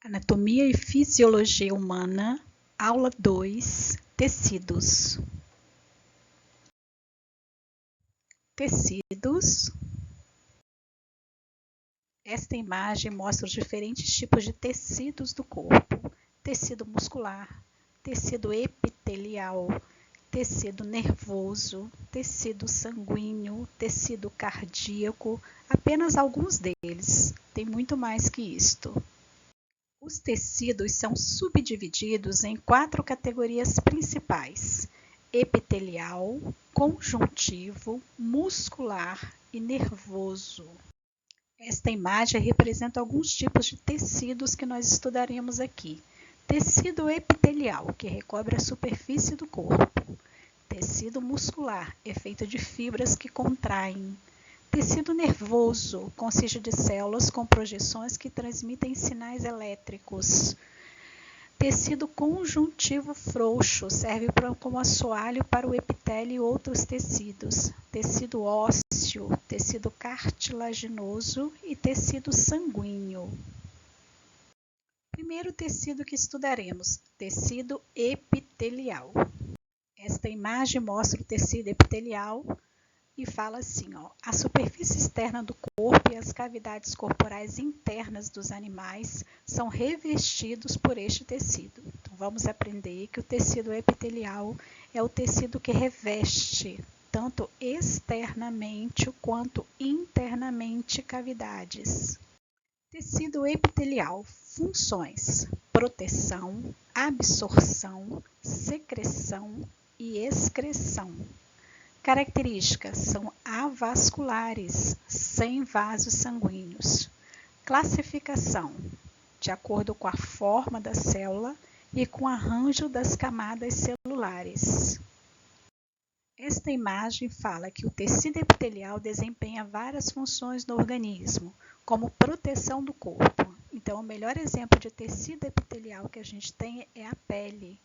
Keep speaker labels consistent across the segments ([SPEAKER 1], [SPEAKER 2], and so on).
[SPEAKER 1] Anatomia e Fisiologia Humana, Aula 2, Tecidos. Tecidos. Esta imagem mostra os diferentes tipos de tecidos do corpo: tecido muscular, tecido epitelial, tecido nervoso, tecido sanguíneo, tecido cardíaco, apenas alguns deles. Tem muito mais que isto. Os tecidos são subdivididos em 4 categorias principais: epitelial, conjuntivo, muscular e nervoso. Esta imagem representa alguns tipos de tecidos que nós estudaremos aqui. Tecido epitelial, que recobre a superfície do corpo. Tecido muscular, é feito de fibras que contraem. Tecido nervoso consiste de células com projeções que transmitem sinais elétricos. Tecido conjuntivo frouxo serve como assoalho para o epitélio e outros tecidos. Tecido ósseo, tecido cartilaginoso e tecido sanguíneo. Primeiro tecido que estudaremos, tecido epitelial. Esta imagem mostra o tecido epitelial e fala assim, a superfície externa do corpo e as cavidades corporais internas dos animais são revestidos por este tecido. Então, vamos aprender que o tecido epitelial é o tecido que reveste, tanto externamente quanto internamente, cavidades. Tecido epitelial, funções: proteção, absorção, secreção e excreção. Características: são avasculares, sem vasos sanguíneos. Classificação: de acordo com a forma da célula e com o arranjo das camadas celulares. Esta imagem fala que o tecido epitelial desempenha várias funções no organismo, como proteção do corpo. Então, o melhor exemplo de tecido epitelial que a gente tem é a pele.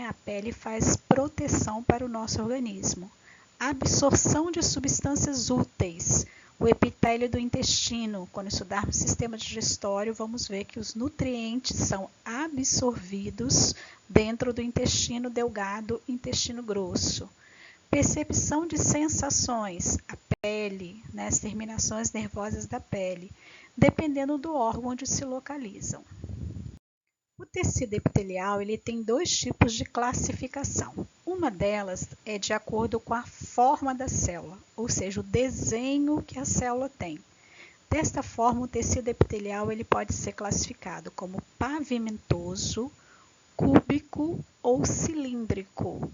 [SPEAKER 1] A pele faz proteção para o nosso organismo. Absorção de substâncias úteis. O epitélio do intestino. Quando estudarmos o sistema digestório, vamos ver que os nutrientes são absorvidos dentro do intestino delgado e intestino grosso. Percepção de sensações. A pele, as terminações nervosas da pele, dependendo do órgão onde se localizam. O tecido epitelial ele tem 2 tipos de classificação. Uma delas é de acordo com a forma da célula, ou seja, o desenho que a célula tem. Desta forma, o tecido epitelial ele pode ser classificado como pavimentoso, cúbico ou cilíndrico.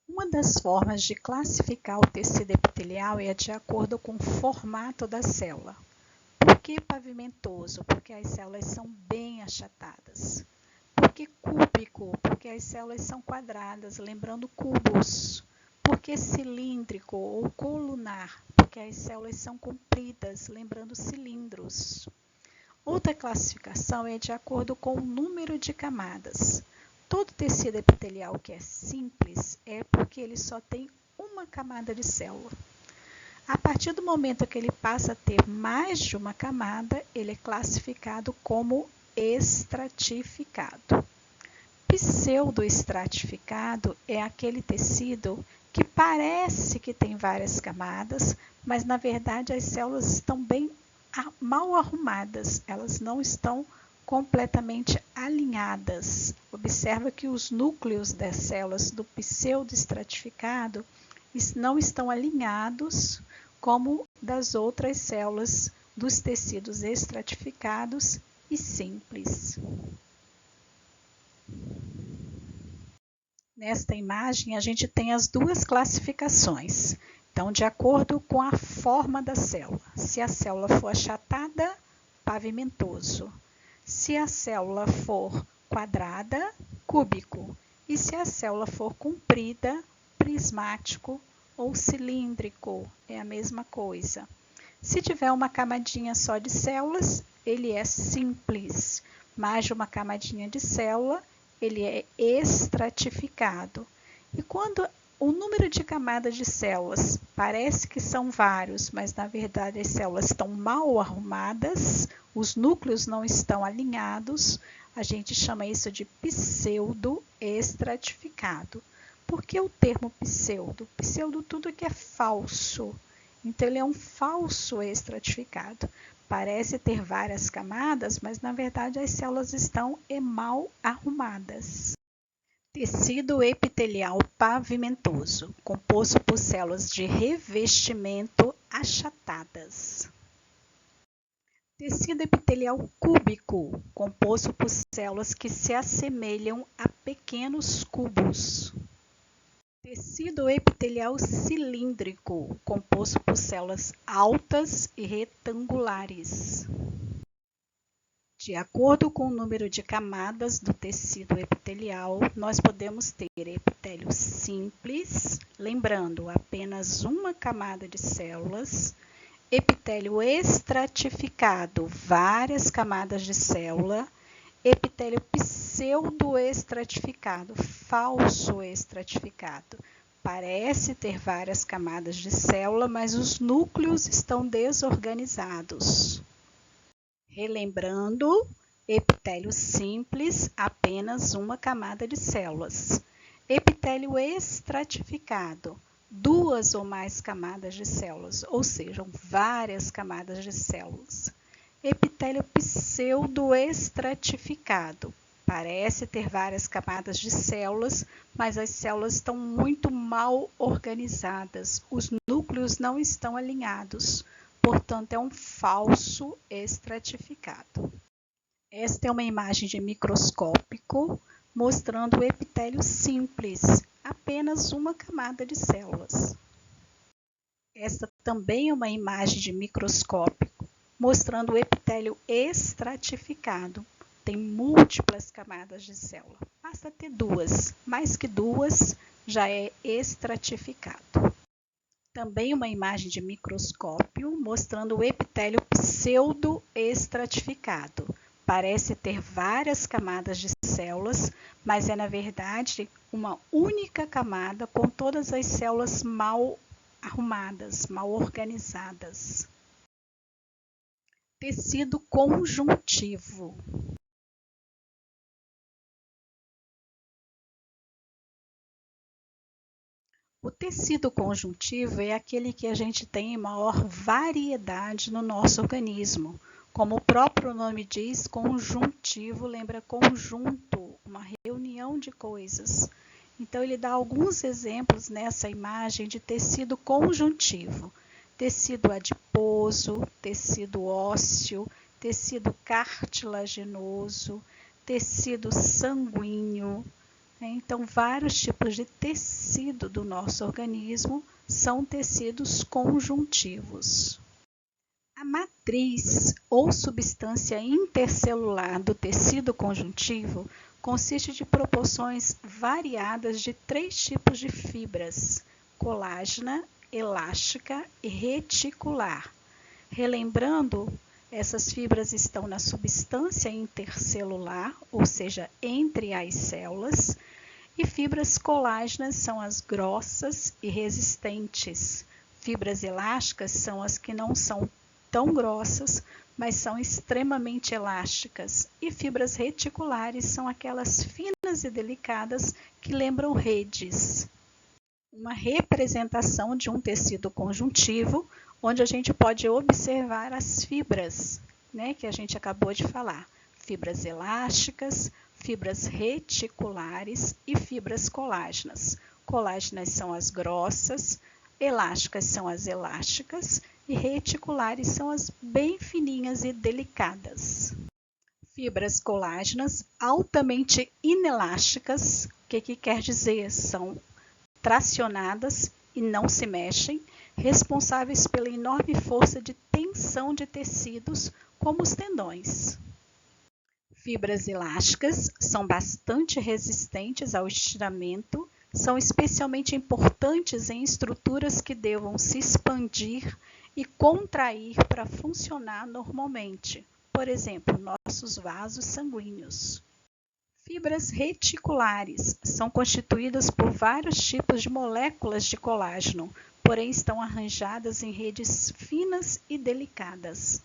[SPEAKER 1] Uma das formas de classificar o tecido epitelial é de acordo com o formato da célula. Por que pavimentoso? Porque as células são bem achatadas. Por que cúbico? Porque as células são quadradas, lembrando cubos. Por que cilíndrico ou colunar? Porque as células são compridas, lembrando cilindros. Outra classificação é de acordo com o número de camadas. Todo tecido epitelial que é simples é porque ele só tem uma camada de célula. A partir do momento que ele passa a ter mais de uma camada, ele é classificado como estratificado. Pseudoestratificado é aquele tecido que parece que tem várias camadas, mas na verdade as células estão bem mal arrumadas, elas não estão completamente alinhadas. Observa que os núcleos das células do pseudoestratificado não estão alinhados como das outras células dos tecidos estratificados e simples. Nesta imagem, a gente tem as 2 classificações. Então, de acordo com a forma da célula. Se a célula for achatada, pavimentoso. Se a célula for quadrada, cúbico. E se a célula for comprida, prismático ou cilíndrico, é a mesma coisa. Se tiver uma camadinha só de células, ele é simples. Mais de uma camadinha de célula, ele é estratificado. E quando O número de camadas de células parece que são vários, mas na verdade as células estão mal arrumadas, os núcleos não estão alinhados. A gente chama isso de pseudo-estratificado. Por que o termo pseudo? Pseudo tudo que é falso. Então ele é um falso estratificado. Parece ter várias camadas, mas na verdade as células estão mal arrumadas. Tecido epitelial pavimentoso, composto por células de revestimento achatadas. Tecido epitelial cúbico, composto por células que se assemelham a pequenos cubos. Tecido epitelial cilíndrico, composto por células altas e retangulares. De acordo com o número de camadas do tecido epitelial, nós podemos ter epitélio simples, lembrando apenas uma camada de células, epitélio estratificado, várias camadas de célula, epitélio pseudoestratificado, falso estratificado. Parece ter várias camadas de célula, mas os núcleos estão desorganizados. Relembrando, epitélio simples, apenas uma camada de células. Epitélio estratificado, duas ou mais camadas de células, ou seja, várias camadas de células. Epitélio pseudoestratificado, parece ter várias camadas de células, mas as células estão muito mal organizadas, os núcleos não estão alinhados. Portanto, é um falso estratificado. Esta é uma imagem de microscópico mostrando o epitélio simples, apenas uma camada de células. Esta também é uma imagem de microscópico mostrando o epitélio estratificado. Tem múltiplas camadas de célula. Basta ter duas, mais que duas já é estratificado. Também uma imagem de microscópio mostrando o epitélio pseudo-estratificado. Parece ter várias camadas de células, mas é na verdade uma única camada com todas as células mal arrumadas, mal organizadas. Tecido conjuntivo. O tecido conjuntivo é aquele que a gente tem maior variedade no nosso organismo. Como o próprio nome diz, conjuntivo lembra conjunto, uma reunião de coisas. Então ele dá alguns exemplos nessa imagem de tecido conjuntivo. Tecido adiposo, tecido ósseo, tecido cartilaginoso, tecido sanguíneo. Então, vários tipos de tecido do nosso organismo são tecidos conjuntivos. A matriz ou substância intercelular do tecido conjuntivo consiste de proporções variadas de três tipos de fibras: colágena, elástica e reticular. Relembrando, essas fibras estão na substância intercelular, ou seja, entre as células, e fibras colágenas são as grossas e resistentes. Fibras elásticas são as que não são tão grossas, mas são extremamente elásticas. E fibras reticulares são aquelas finas e delicadas que lembram redes. Uma representação de um tecido conjuntivo, onde a gente pode observar as fibras, que a gente acabou de falar. Fibras elásticas, fibras reticulares e fibras colágenas. Colágenas são as grossas, elásticas são as elásticas e reticulares são as bem fininhas e delicadas. Fibras colágenas altamente inelásticas, o que quer dizer? São tracionadas e não se mexem, responsáveis pela enorme força de tensão de tecidos, como os tendões. Fibras elásticas são bastante resistentes ao estiramento, são especialmente importantes em estruturas que devam se expandir e contrair para funcionar normalmente, por exemplo, nossos vasos sanguíneos. Fibras reticulares são constituídas por vários tipos de moléculas de colágeno, porém estão arranjadas em redes finas e delicadas.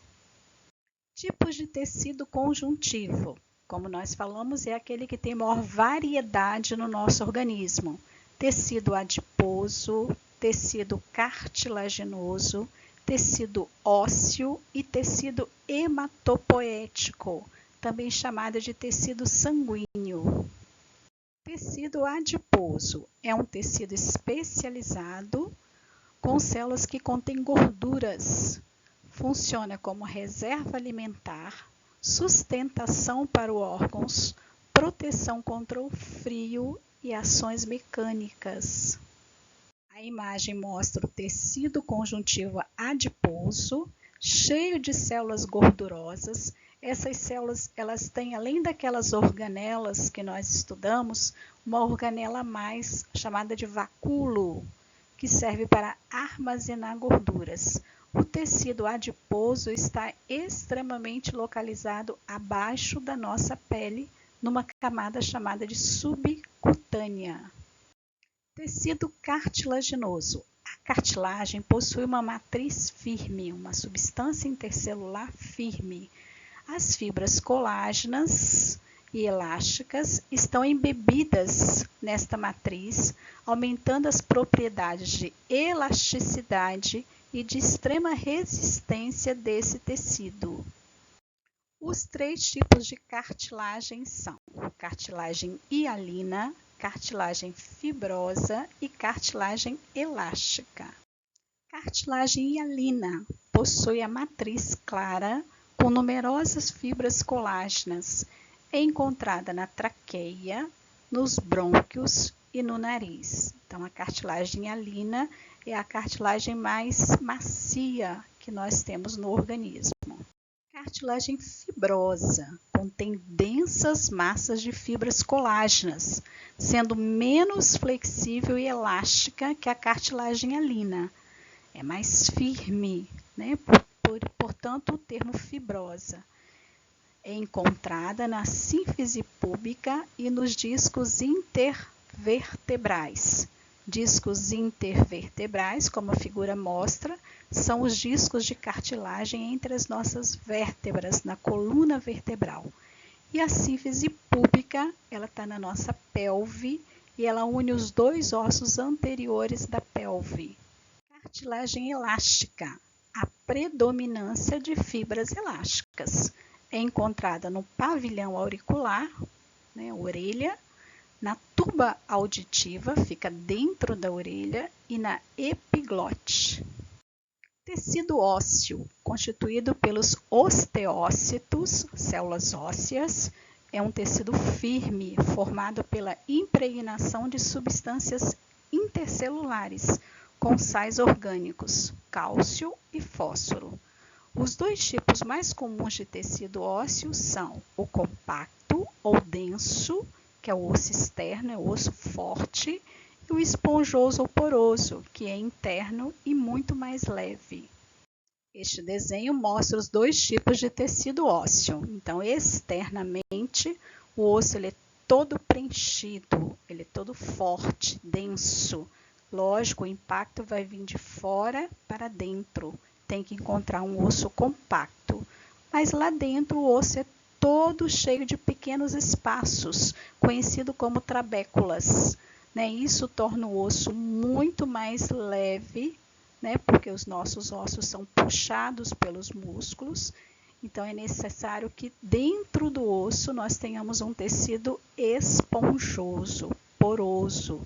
[SPEAKER 1] Tipos de tecido conjuntivo. Como nós falamos, é aquele que tem maior variedade no nosso organismo. Tecido adiposo, tecido cartilaginoso, tecido ósseo e tecido hematopoético, também chamado de tecido sanguíneo. Tecido adiposo é um tecido especializado com células que contêm gorduras. Funciona como reserva alimentar, sustentação para os órgãos, proteção contra o frio e ações mecânicas. A imagem mostra o tecido conjuntivo adiposo, cheio de células gordurosas. Essas células, elas têm, além daquelas organelas que nós estudamos, uma organela a mais chamada de vacúolo, que serve para armazenar gorduras. O tecido adiposo está extremamente localizado abaixo da nossa pele, numa camada chamada de subcutânea. Tecido cartilaginoso. A cartilagem possui uma matriz firme, uma substância intercelular firme. As fibras colágenas e elásticas estão embebidas nesta matriz, aumentando as propriedades de elasticidade e de extrema resistência desse tecido. Os 3 tipos de cartilagem são cartilagem hialina, cartilagem fibrosa e cartilagem elástica. Cartilagem hialina possui a matriz clara com numerosas fibras colágenas, encontrada na traqueia, nos brônquios e no nariz. Então, a cartilagem hialina é a cartilagem mais macia que nós temos no organismo. Cartilagem fibrosa contém densas massas de fibras colágenas, sendo menos flexível e elástica que a cartilagem hialina. É mais firme, né? Portanto, o termo fibrosa. É encontrada na sínfise púbica e nos discos intervertebrais. Discos intervertebrais, como a figura mostra, são os discos de cartilagem entre as nossas vértebras, na coluna vertebral. E a sínfise púbica, ela está na nossa pelve e ela une os 2 ossos anteriores da pelve. Cartilagem elástica, a predominância de fibras elásticas. É encontrada no pavilhão auricular, né, orelha, na tuba auditiva, fica dentro da orelha, e na epiglote. Tecido ósseo, constituído pelos osteócitos, células ósseas, é um tecido firme, formado pela impregnação de substâncias intercelulares, com sais orgânicos, cálcio e fósforo. Os 2 tipos mais comuns de tecido ósseo são o compacto ou denso, que é o osso externo, é o osso forte, e o esponjoso ou poroso, que é interno e muito mais leve. Este desenho mostra os 2 tipos de tecido ósseo. Então, externamente, o osso ele é todo preenchido, ele é todo forte, denso. Lógico, o impacto vai vir de fora para dentro. Tem que encontrar um osso compacto. Mas lá dentro o osso é todo cheio de pequenos espaços, conhecido como trabéculas. Isso torna o osso muito mais leve, porque os nossos ossos são puxados pelos músculos. Então, é necessário que dentro do osso nós tenhamos um tecido esponjoso, poroso.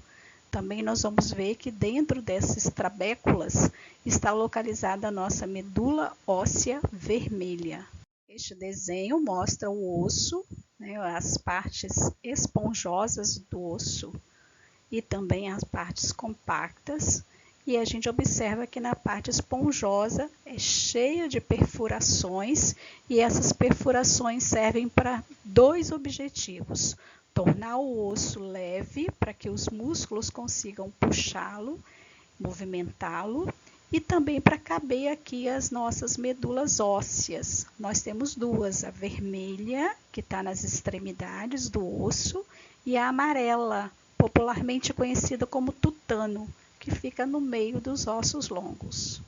[SPEAKER 1] Também nós vamos ver que dentro dessas trabéculas está localizada a nossa medula óssea vermelha. Este desenho mostra o osso, as partes esponjosas do osso e também as partes compactas. E a gente observa que na parte esponjosa é cheia de perfurações e essas perfurações servem para 2 objetivos: tornar o osso leve para que os músculos consigam puxá-lo, movimentá-lo, e também para caber aqui as nossas medulas ósseas. Nós temos duas, a vermelha, que está nas extremidades do osso, e a amarela, popularmente conhecida como tutano, que fica no meio dos ossos longos.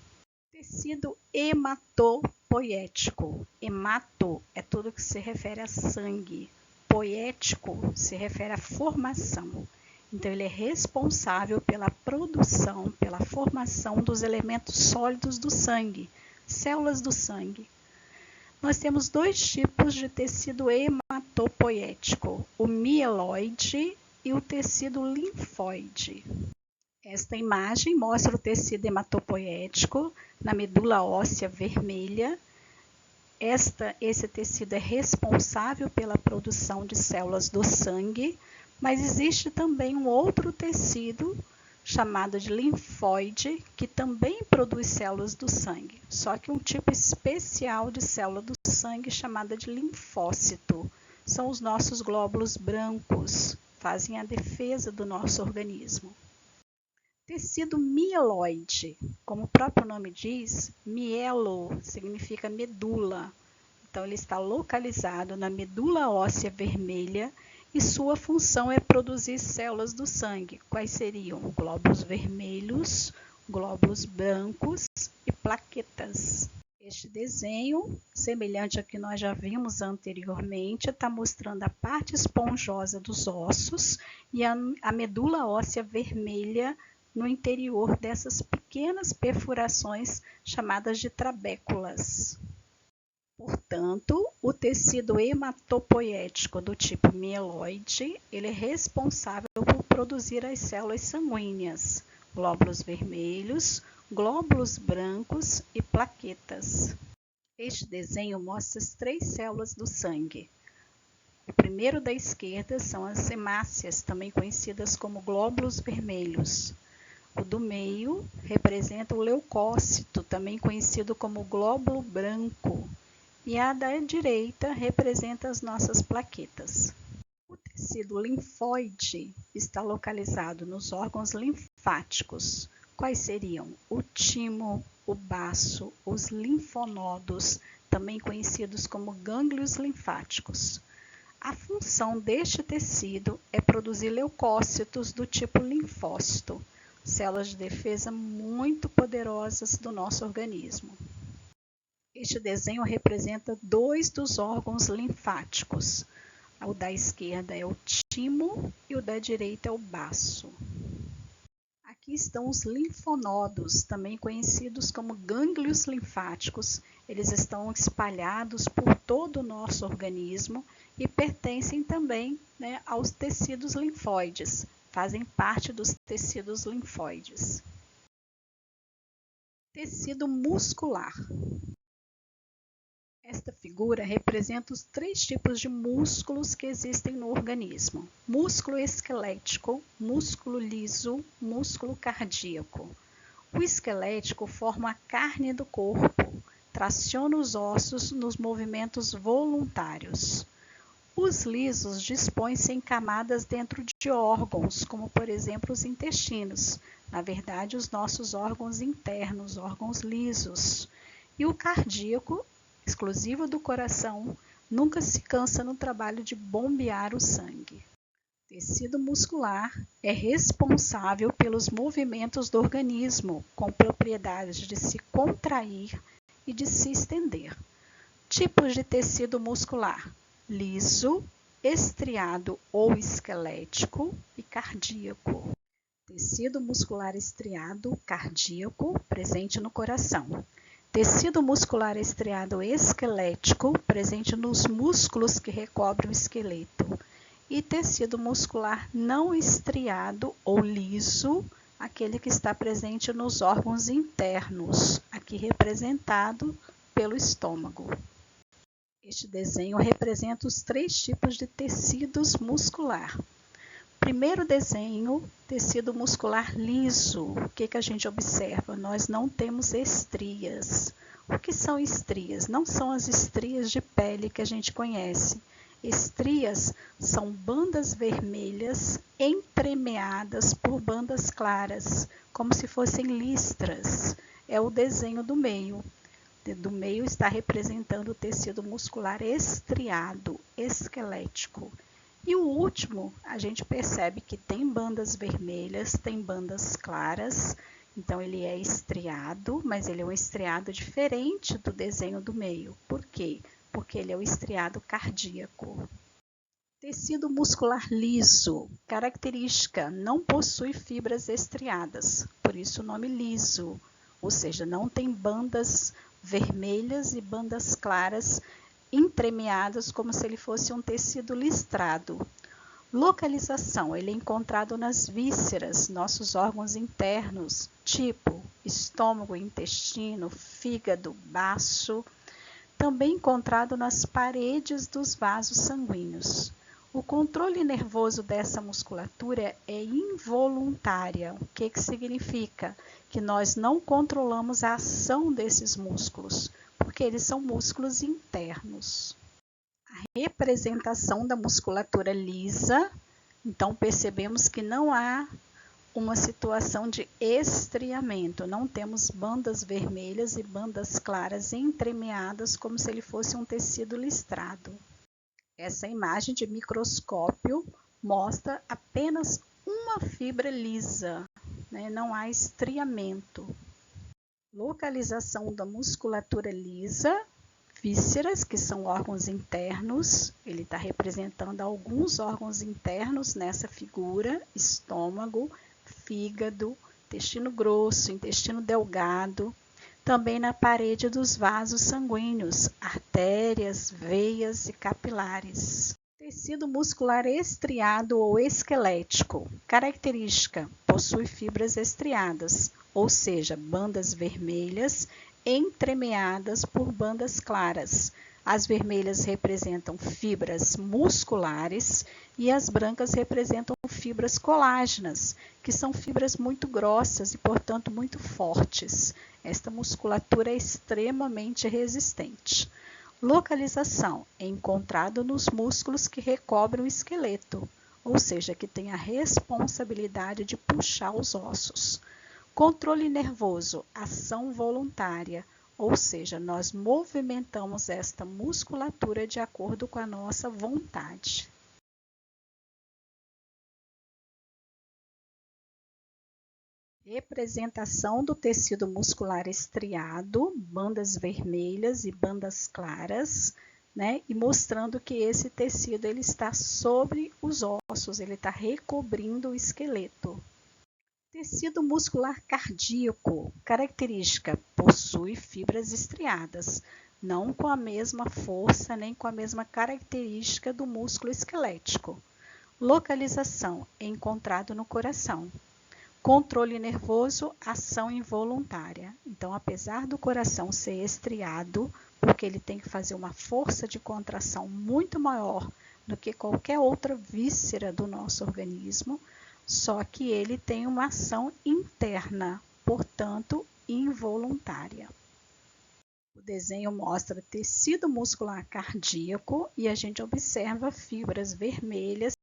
[SPEAKER 1] Tecido hematopoético. Hemato é tudo que se refere a sangue. Poético se refere à formação. Então, ele é responsável pela produção, pela formação dos elementos sólidos do sangue, células do sangue. Nós temos dois tipos de tecido hematopoético, o mieloide e o tecido linfóide. Esta imagem mostra o tecido hematopoético na medula óssea vermelha. Esse tecido é responsável pela produção de células do sangue, mas existe também um outro tecido chamado de linfóide, que também produz células do sangue, só que um tipo especial de célula do sangue chamada de linfócito. São os nossos glóbulos brancos, fazem a defesa do nosso organismo. Tecido mieloide, como o próprio nome diz, mielo significa medula. Então, ele está localizado na medula óssea vermelha e sua função é produzir células do sangue. Quais seriam? Glóbulos vermelhos, glóbulos brancos e plaquetas. Este desenho, semelhante ao que nós já vimos anteriormente, está mostrando a parte esponjosa dos ossos e a medula óssea vermelha no interior dessas pequenas perfurações chamadas de trabéculas. Portanto, o tecido hematopoético do tipo mieloide, ele é responsável por produzir as células sanguíneas, glóbulos vermelhos, glóbulos brancos e plaquetas. Este desenho mostra as três células do sangue. O primeiro da esquerda são as hemácias, também conhecidas como glóbulos vermelhos. O do meio representa o leucócito, também conhecido como glóbulo branco. E a da direita representa as nossas plaquetas. O tecido linfóide está localizado nos órgãos linfáticos. Quais seriam? O timo, o baço, os linfonodos, também conhecidos como gânglios linfáticos. A função deste tecido é produzir leucócitos do tipo linfócito, células de defesa muito poderosas do nosso organismo. Este desenho representa dois dos órgãos linfáticos. O da esquerda é o timo e o da direita é o baço. Aqui estão os linfonodos, também conhecidos como gânglios linfáticos. Eles estão espalhados por todo o nosso organismo e pertencem também, aos tecidos linfóides, fazem parte dos tecidos linfóides. Tecido muscular. Esta figura representa os três tipos de músculos que existem no organismo: músculo esquelético, músculo liso, músculo cardíaco. O esquelético forma a carne do corpo, traciona os ossos nos movimentos voluntários. Os lisos dispõem-se em camadas dentro de órgãos, como por exemplo os intestinos, na verdade os nossos órgãos internos, órgãos lisos. E o cardíaco, exclusivo do coração, nunca se cansa no trabalho de bombear o sangue. O tecido muscular é responsável pelos movimentos do organismo, com propriedades de se contrair e de se estender. Tipos de tecido muscular: liso, estriado ou esquelético e cardíaco. Tecido muscular estriado, cardíaco, presente no coração. Tecido muscular estriado esquelético, presente nos músculos que recobrem o esqueleto. E tecido muscular não estriado ou liso, aquele que está presente nos órgãos internos, aqui representado pelo estômago. Este desenho representa os três tipos de tecidos muscular. Primeiro desenho, tecido muscular liso. O que a gente observa? Nós não temos estrias. O que são estrias? Não são as estrias de pele que a gente conhece. Estrias são bandas vermelhas entremeadas por bandas claras, como se fossem listras. é o desenho do meio. Do meio está representando o tecido muscular estriado, esquelético. E o último, a gente percebe que tem bandas vermelhas, tem bandas claras, então ele é estriado, mas ele é um estriado diferente do desenho do meio. Por quê? Porque ele é o estriado cardíaco. Tecido muscular liso, característica, não possui fibras estriadas, por isso o nome liso, ou seja, não tem bandas vermelhas e bandas claras entremeadas como se ele fosse um tecido listrado. Localização, ele é encontrado nas vísceras, nossos órgãos internos, tipo estômago, intestino, fígado, baço, também encontrado nas paredes dos vasos sanguíneos. O controle nervoso dessa musculatura é involuntária. O que significa? Que nós não controlamos a ação desses músculos, porque eles são músculos internos. A representação da musculatura lisa, então percebemos que não há uma situação de estriamento, não temos bandas vermelhas e bandas claras entremeadas como se ele fosse um tecido listrado. Essa imagem de microscópio mostra apenas uma fibra lisa, né? Não há estriamento. Localização da musculatura lisa, vísceras, que são órgãos internos, ele está representando alguns órgãos internos nessa figura, estômago, fígado, intestino grosso, intestino delgado, também na parede dos vasos sanguíneos, artérias, veias e capilares. Tecido muscular estriado ou esquelético. Característica: possui fibras estriadas, ou seja, bandas vermelhas entremeadas por bandas claras. As vermelhas representam fibras musculares e as brancas representam fibras colágenas, que são fibras muito grossas e, portanto, muito fortes. Esta musculatura é extremamente resistente. Localização: é encontrado nos músculos que recobrem o esqueleto, ou seja, que tem a responsabilidade de puxar os ossos. Controle nervoso: ação voluntária, ou seja, nós movimentamos esta musculatura de acordo com a nossa vontade. Representação do tecido muscular estriado, bandas vermelhas e bandas claras, né? E mostrando que esse tecido ele está sobre os ossos, ele está recobrindo o esqueleto. Tecido muscular cardíaco, característica: possui fibras estriadas, não com a mesma força nem com a mesma característica do músculo esquelético. Localização: é encontrado no coração. Controle nervoso, ação involuntária. Então, apesar do coração ser estriado, porque ele tem que fazer uma força de contração muito maior do que qualquer outra víscera do nosso organismo, só que ele tem uma ação interna, portanto, involuntária. O desenho mostra tecido muscular cardíaco e a gente observa fibras vermelhas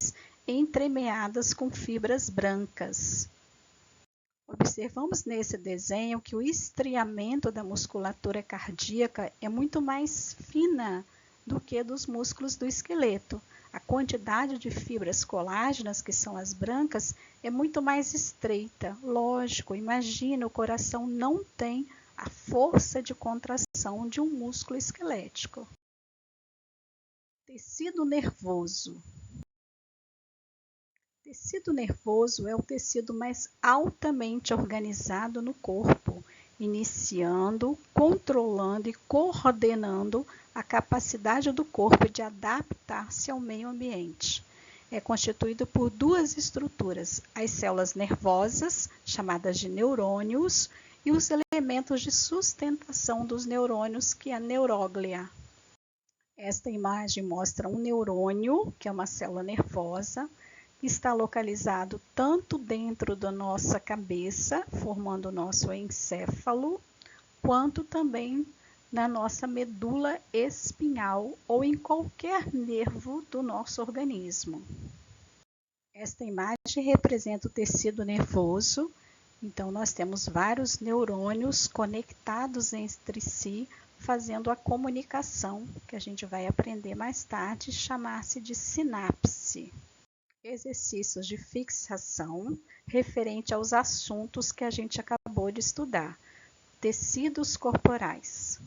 [SPEAKER 1] entremeadas com fibras brancas. Observamos nesse desenho que o estriamento da musculatura cardíaca é muito mais fina do que dos músculos do esqueleto. A quantidade de fibras colágenas, que são as brancas, é muito mais estreita. Lógico, imagina, o coração não tem a força de contração de um músculo esquelético. Tecido nervoso. Tecido nervoso é o tecido mais altamente organizado no corpo, iniciando, controlando e coordenando a capacidade do corpo de adaptar-se ao meio ambiente. É constituído por duas estruturas: as células nervosas, chamadas de neurônios, e os elementos de sustentação dos neurônios, que é a neuróglia. Esta imagem mostra um neurônio, que é uma célula nervosa, que está localizado tanto dentro da nossa cabeça, formando o nosso encéfalo, quanto também na nossa medula espinhal ou em qualquer nervo do nosso organismo. Esta imagem representa o tecido nervoso Então, nós temos vários neurônios conectados entre si, fazendo a comunicação, que a gente vai aprender mais tarde, chamar-se de sinapse. Exercícios de fixação referente aos assuntos que a gente acabou de estudar. Tecidos corporais.